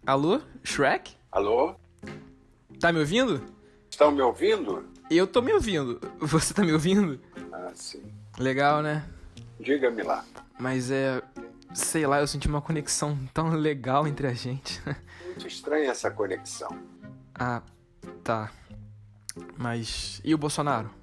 Alô? Shrek? Alô? Tá me ouvindo? Estão me ouvindo? Eu tô me ouvindo. Você tá me ouvindo? Ah, sim. Legal, né? Diga-me lá. Mas sei lá, eu senti uma conexão tão legal entre a gente. Muito estranha essa conexão. Ah, tá. Mas e o Bolsonaro?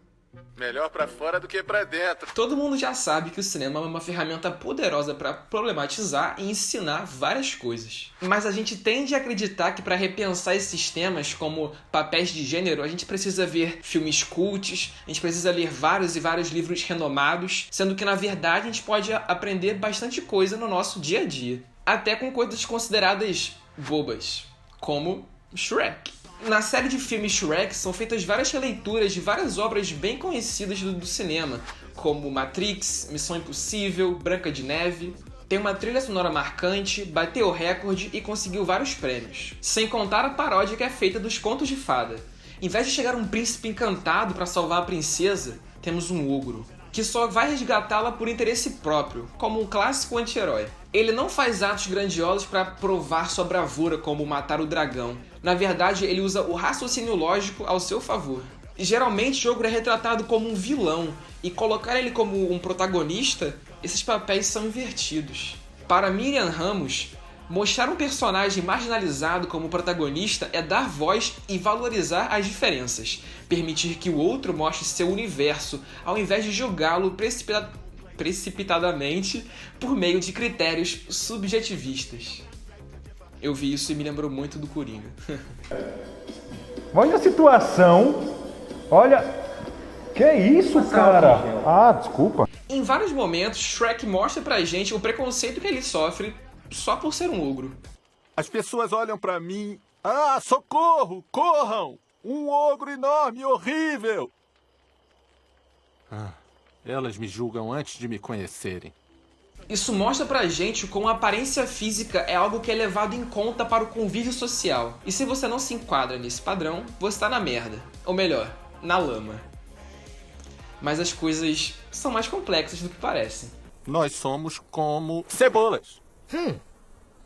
Melhor pra fora do que pra dentro. Todo mundo já sabe que o cinema é uma ferramenta poderosa para problematizar e ensinar várias coisas. Mas a gente tende a acreditar que para repensar esses temas, como papéis de gênero, a gente precisa ver filmes cults, a gente precisa ler vários e vários livros renomados, sendo que na verdade a gente pode aprender bastante coisa no nosso dia a dia. Até com coisas consideradas bobas, como Shrek. Na série de filmes Shrek são feitas várias releituras de várias obras bem conhecidas do cinema, como Matrix, Missão Impossível, Branca de Neve. Tem uma trilha sonora marcante, bateu o recorde e conseguiu vários prêmios. Sem contar a paródia que é feita dos contos de fada. Em vez de chegar um príncipe encantado para salvar a princesa, temos um ogro, que só vai resgatá-la por interesse próprio, como um clássico anti-herói. Ele não faz atos grandiosos para provar sua bravura, como matar o dragão. Na verdade, ele usa o raciocínio lógico ao seu favor. Geralmente, o ogro é retratado como um vilão, e colocar ele como um protagonista, esses papéis são invertidos. Para Miriam Ramos, mostrar um personagem marginalizado como protagonista é dar voz e valorizar as diferenças, permitir que o outro mostre seu universo, ao invés de julgá-lo precipitadamente por meio de critérios subjetivistas. Eu vi isso e me lembrou muito do Coringa. Olha a situação. Olha. Que isso, cara? Ah, desculpa. Em vários momentos, Shrek mostra pra gente o preconceito que ele sofre só por ser um ogro. As pessoas olham pra mim. Ah, socorro! Corram! Um ogro enorme, horrível! Elas me julgam antes de me conhecerem. Isso mostra pra gente como a aparência física é algo que é levado em conta para o convívio social. E se você não se enquadra nesse padrão, você tá na merda. Ou melhor, na lama. Mas as coisas são mais complexas do que parecem. Nós somos como cebolas.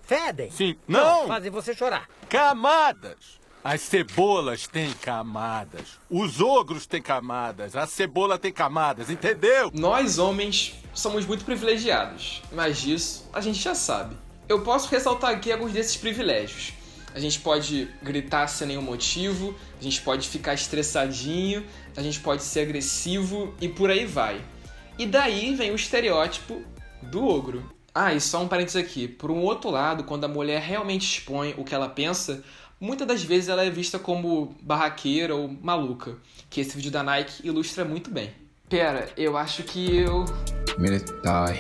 Fedem? Sim. Não! Fazem você chorar. Camadas! As cebolas têm camadas. Os ogros têm camadas. A cebola tem camadas, entendeu? Nós, homens, somos muito privilegiados, mas disso a gente já sabe. Eu posso ressaltar aqui alguns desses privilégios. A gente pode gritar sem nenhum motivo, a gente pode ficar estressadinho, a gente pode ser agressivo e por aí vai. E daí vem o estereótipo do ogro. Ah, e só um parênteses aqui. Por um outro lado, quando a mulher realmente expõe o que ela pensa, muitas das vezes ela é vista como barraqueira ou maluca, que esse vídeo da Nike ilustra muito bem. Pera, eu acho que eu... Militar,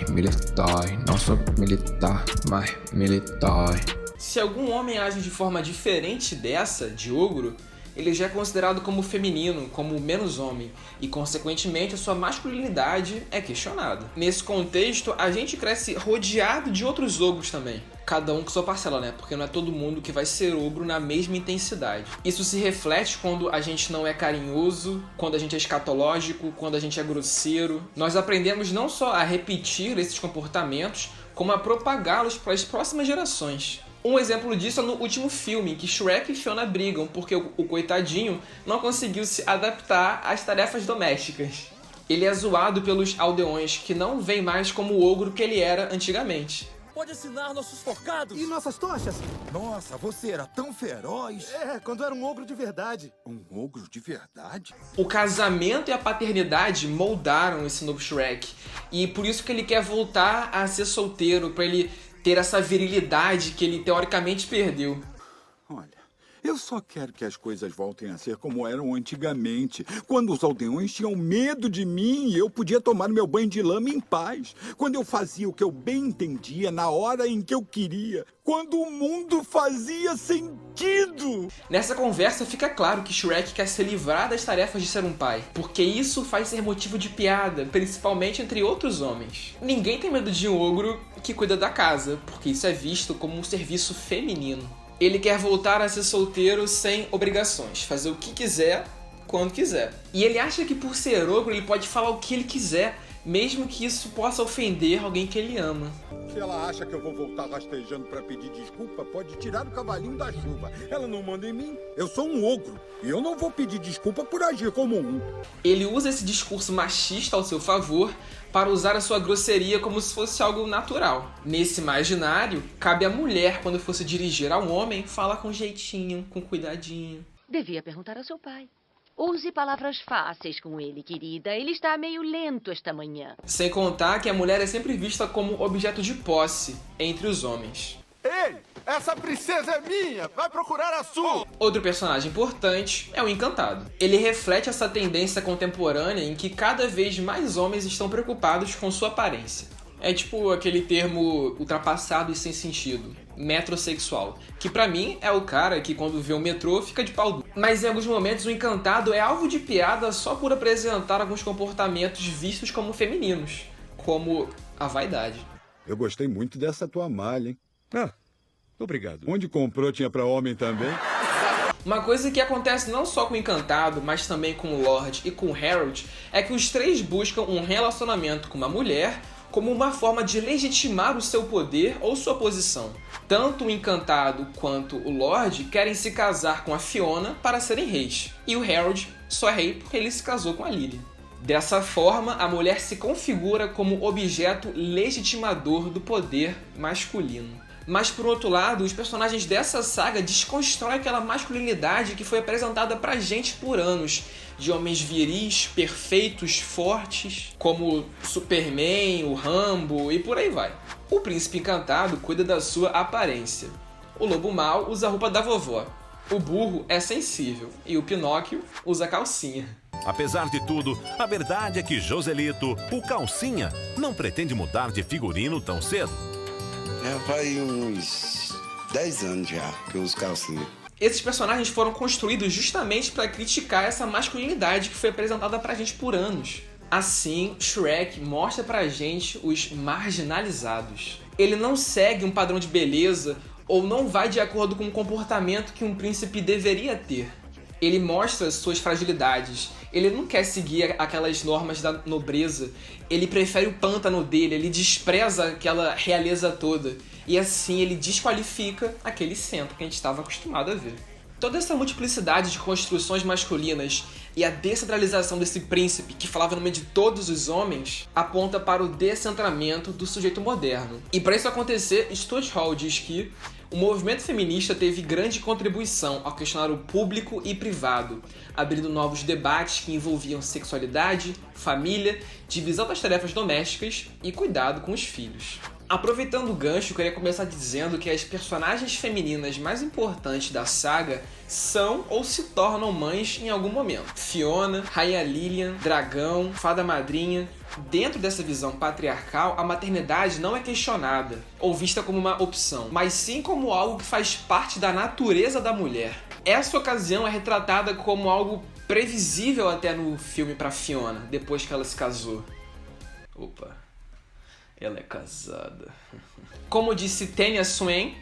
não sou militar, mas militar. Se algum homem age de forma diferente dessa, de ogro, ele já é considerado como feminino, como menos homem, e consequentemente a sua masculinidade é questionada. Nesse contexto, a gente cresce rodeado de outros ogros também. Cada um com sua parcela, né? Porque não é todo mundo que vai ser ogro na mesma intensidade. Isso se reflete quando a gente não é carinhoso, quando a gente é escatológico, quando a gente é grosseiro. Nós aprendemos não só a repetir esses comportamentos, como a propagá-los para as próximas gerações. Um exemplo disso é no último filme, em que Shrek e Fiona brigam porque o coitadinho não conseguiu se adaptar às tarefas domésticas. Ele é zoado pelos aldeões, que não veem mais como o ogro que ele era antigamente. Pode assinar nossos forcados. E nossas tochas? Nossa, você era tão feroz. É, quando era um ogro de verdade. Um ogro de verdade? O casamento e a paternidade moldaram esse novo Shrek. E por isso que ele quer voltar a ser solteiro, pra ele ter essa virilidade que ele teoricamente perdeu. Olha, eu só quero que as coisas voltem a ser como eram antigamente, quando os aldeões tinham medo de mim e eu podia tomar meu banho de lama em paz, quando eu fazia o que eu bem entendia na hora em que eu queria, quando o mundo fazia sentido. Nessa conversa fica claro que Shrek quer se livrar das tarefas de ser um pai, porque isso faz ser motivo de piada, principalmente entre outros homens. Ninguém tem medo de um ogro que cuida da casa, porque isso é visto como um serviço feminino. Ele quer voltar a ser solteiro sem obrigações, fazer o que quiser, quando quiser. E ele acha que por ser ogro ele pode falar o que ele quiser, mesmo que isso possa ofender alguém que ele ama. Se ela acha que eu vou voltar rastejando pra pedir desculpa, pode tirar o cavalinho da chuva. Ela não manda em mim. Eu sou um ogro e eu não vou pedir desculpa por agir como um. Ele usa esse discurso machista ao seu favor para usar a sua grosseria como se fosse algo natural. Nesse imaginário, cabe à mulher, quando fosse dirigir ao homem, falar com jeitinho, com cuidadinho. Devia perguntar ao seu pai. Use palavras fáceis com ele, querida. Ele está meio lento esta manhã. Sem contar que a mulher é sempre vista como objeto de posse entre os homens. Ei, essa princesa é minha! Vai procurar a sua! Outro personagem importante é o Encantado. Ele reflete essa tendência contemporânea em que cada vez mais homens estão preocupados com sua aparência. É tipo aquele termo ultrapassado e sem sentido, metrosexual, que pra mim é o cara que quando vê o metrô fica de pau duro. Mas em alguns momentos o Encantado é alvo de piada só por apresentar alguns comportamentos vistos como femininos, como a vaidade. Eu gostei muito dessa tua malha, hein? Ah, obrigado. Onde comprou tinha pra homem também? Uma coisa que acontece não só com o Encantado, mas também com o Lorde e com o Harold, é que os três buscam um relacionamento com uma mulher como uma forma de legitimar o seu poder ou sua posição. Tanto o Encantado quanto o Lorde querem se casar com a Fiona para serem reis, e o Harold só é rei porque ele se casou com a Lily. Dessa forma, a mulher se configura como objeto legitimador do poder masculino. Mas, por outro lado, os personagens dessa saga desconstroem aquela masculinidade que foi apresentada pra gente por anos, de homens viris, perfeitos, fortes, como Superman, o Rambo e por aí vai. O Príncipe Encantado cuida da sua aparência. O Lobo Mau usa a roupa da vovó. O Burro é sensível e o Pinóquio usa calcinha. Apesar de tudo, a verdade é que Joselito, o Calcinha, não pretende mudar de figurino tão cedo. Já faz uns 10 anos já que eu uso calcinha. Esses personagens foram construídos justamente para criticar essa masculinidade que foi apresentada pra gente por anos. Assim, Shrek mostra pra gente os marginalizados. Ele não segue um padrão de beleza ou não vai de acordo com o comportamento que um príncipe deveria ter. Ele mostra suas fragilidades. Ele não quer seguir aquelas normas da nobreza. Ele prefere o pântano dele, ele despreza aquela realeza toda. E assim ele desqualifica aquele centro que a gente estava acostumado a ver. Toda essa multiplicidade de construções masculinas e a descentralização desse príncipe que falava no nome de todos os homens aponta para o descentramento do sujeito moderno. E para isso acontecer, Stuart Hall diz que o movimento feminista teve grande contribuição ao questionar o público e privado, abrindo novos debates que envolviam sexualidade, família, divisão das tarefas domésticas e cuidado com os filhos. Aproveitando o gancho, eu queria começar dizendo que as personagens femininas mais importantes da saga são ou se tornam mães em algum momento. Fiona, Rainha Lilian, Dragão, Fada Madrinha. Dentro dessa visão patriarcal, a maternidade não é questionada ou vista como uma opção, mas sim como algo que faz parte da natureza da mulher. Essa ocasião é retratada como algo previsível até no filme para Fiona, depois que ela se casou. Opa, ela é casada. Como disse Tanya Swain,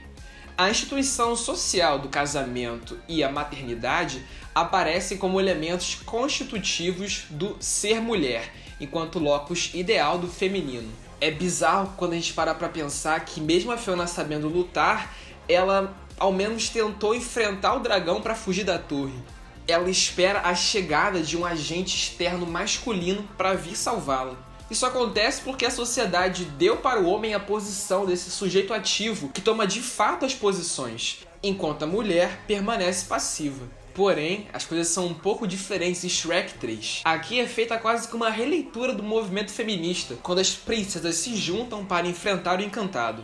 a instituição social do casamento e a maternidade aparecem como elementos constitutivos do ser mulher, enquanto locus ideal do feminino. É bizarro quando a gente para pra pensar que mesmo a Fiona sabendo lutar, ela ao menos tentou enfrentar o dragão para fugir da torre. Ela espera a chegada de um agente externo masculino para vir salvá-la. Isso acontece porque a sociedade deu para o homem a posição desse sujeito ativo que toma de fato as posições, enquanto a mulher permanece passiva. Porém, as coisas são um pouco diferentes em Shrek 3. Aqui é feita quase que uma releitura do movimento feminista, quando as princesas se juntam para enfrentar o Encantado.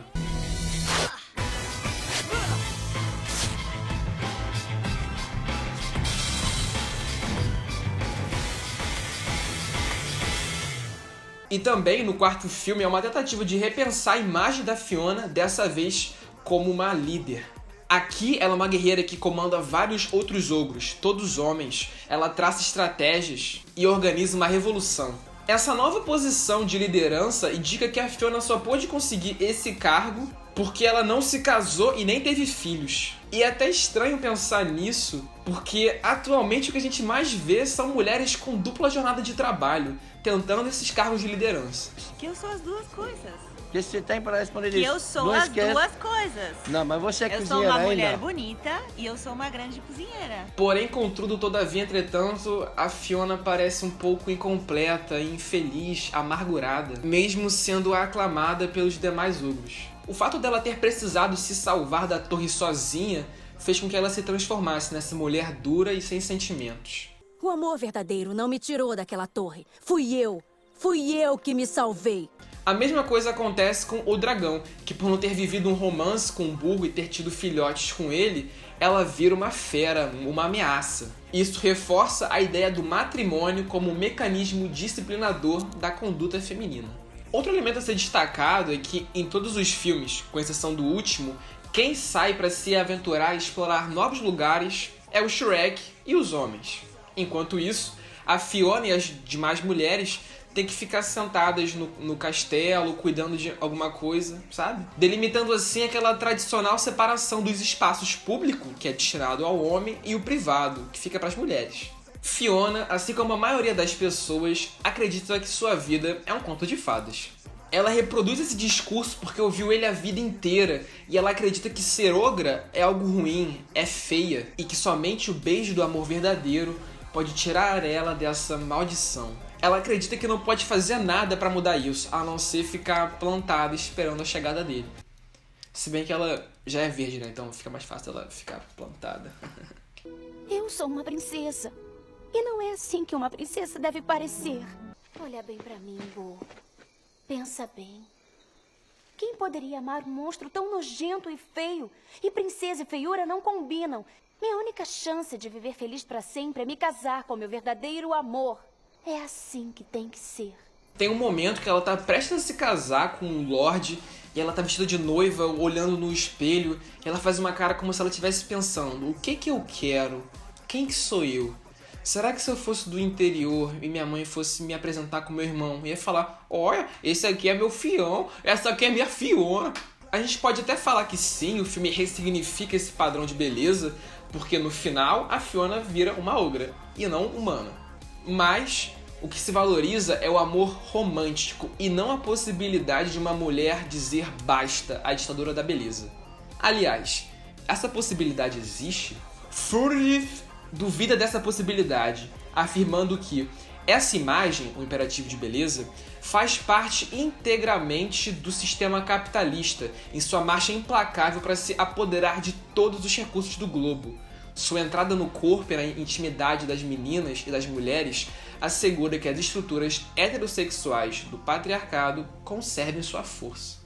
E também, no quarto filme, é uma tentativa de repensar a imagem da Fiona, dessa vez como uma líder. Aqui ela é uma guerreira que comanda vários outros ogros, todos homens. Ela traça estratégias e organiza uma revolução. Essa nova posição de liderança indica que a Fiona só pôde conseguir esse cargo porque ela não se casou e nem teve filhos. E é até estranho pensar nisso, porque atualmente o que a gente mais vê são mulheres com dupla jornada de trabalho, tentando esses cargos de liderança. Que eu sou as duas coisas. O que você tem para responder Que isso? eu sou Não as esquece. duas coisas. Não, mas você é Eu cozinheira sou uma ainda. mulher bonita e eu sou uma grande cozinheira. Porém, contudo, todavia, entretanto, a Fiona parece um pouco incompleta, infeliz, amargurada, mesmo sendo aclamada pelos demais ogros. O fato dela ter precisado se salvar da torre sozinha fez com que ela se transformasse nessa mulher dura e sem sentimentos. O amor verdadeiro não me tirou daquela torre. Fui eu que me salvei. A mesma coisa acontece com o dragão, que por não ter vivido um romance com o burro e ter tido filhotes com ele, ela vira uma fera, uma ameaça. Isso reforça a ideia do matrimônio como um mecanismo disciplinador da conduta feminina. Outro elemento a ser destacado é que, em todos os filmes, com exceção do último, quem sai para se aventurar e explorar novos lugares é o Shrek e os homens. Enquanto isso, a Fiona e as demais mulheres têm que ficar sentadas no castelo, cuidando de alguma coisa, sabe? Delimitando assim aquela tradicional separação dos espaços públicos, que é destinado ao homem, e o privado, que fica para as mulheres. Fiona, assim como a maioria das pessoas, acredita que sua vida é um conto de fadas. Ela reproduz esse discurso porque ouviu ele a vida inteira e ela acredita que ser ogra é algo ruim, é feia e que somente o beijo do amor verdadeiro pode tirar ela dessa maldição. Ela acredita que não pode fazer nada para mudar isso, a não ser ficar plantada esperando a chegada dele. Se bem que ela já é virgem, né? Então fica mais fácil ela ficar plantada. Eu sou uma princesa. E não é assim que uma princesa deve parecer. Olha bem pra mim, Bo. Pensa bem. Quem poderia amar um monstro tão nojento e feio? E princesa e feiura não combinam. Minha única chance de viver feliz pra sempre é me casar com meu verdadeiro amor. É assim que tem que ser. Tem um momento que ela tá prestes a se casar com um lorde e ela tá vestida de noiva, olhando no espelho, e ela faz uma cara como se ela estivesse pensando: o que eu quero? Quem que sou eu? Será que se eu fosse do interior e minha mãe fosse me apresentar com meu irmão, eu ia falar: olha, esse aqui é meu fião, essa aqui é minha Fiona. A gente pode até falar que sim, o filme ressignifica esse padrão de beleza, porque no final a Fiona vira uma ogra e não humana. Mas o que se valoriza é o amor romântico e não a possibilidade de uma mulher dizer basta à ditadura da beleza. Aliás, essa possibilidade existe? Furif duvida dessa possibilidade, afirmando que essa imagem, o imperativo de beleza, faz parte integralmente do sistema capitalista em sua marcha implacável para se apoderar de todos os recursos do globo. Sua entrada no corpo e na intimidade das meninas e das mulheres assegura que as estruturas heterossexuais do patriarcado conservem sua força.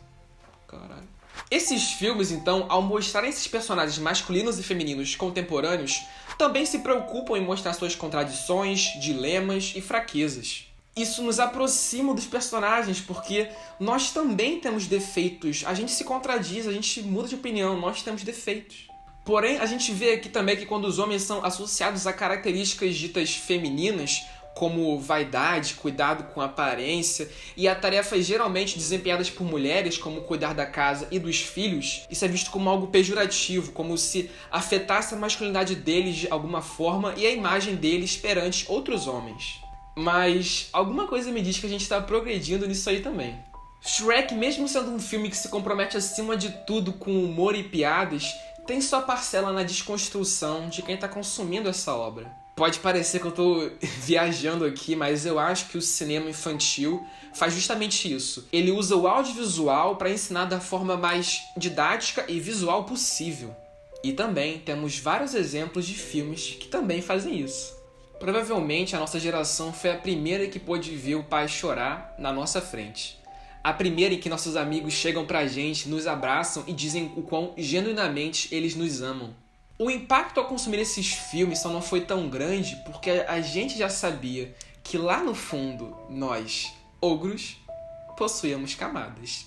Caralho. Esses filmes, então, ao mostrarem esses personagens masculinos e femininos contemporâneos, também se preocupam em mostrar suas contradições, dilemas e fraquezas. Isso nos aproxima dos personagens, porque nós também temos defeitos. A gente se contradiz, a gente muda de opinião, nós temos defeitos. Porém, a gente vê aqui também que quando os homens são associados a características ditas femininas, como vaidade, cuidado com a aparência, e a tarefas geralmente desempenhadas por mulheres, como cuidar da casa e dos filhos, isso é visto como algo pejorativo, como se afetasse a masculinidade deles de alguma forma e a imagem deles perante outros homens. Mas alguma coisa me diz que a gente está progredindo nisso aí também. Shrek, mesmo sendo um filme que se compromete acima de tudo com humor e piadas, tem sua parcela na desconstrução de quem está consumindo essa obra. Pode parecer que eu tô viajando aqui, mas eu acho que o cinema infantil faz justamente isso. Ele usa o audiovisual para ensinar da forma mais didática e visual possível. E também temos vários exemplos de filmes que também fazem isso. Provavelmente a nossa geração foi a primeira que pôde ver o pai chorar na nossa frente. A primeira em que nossos amigos chegam pra gente, nos abraçam e dizem o quão genuinamente eles nos amam. O impacto ao consumir esses filmes só não foi tão grande porque a gente já sabia que lá no fundo, nós, ogros, possuíamos camadas.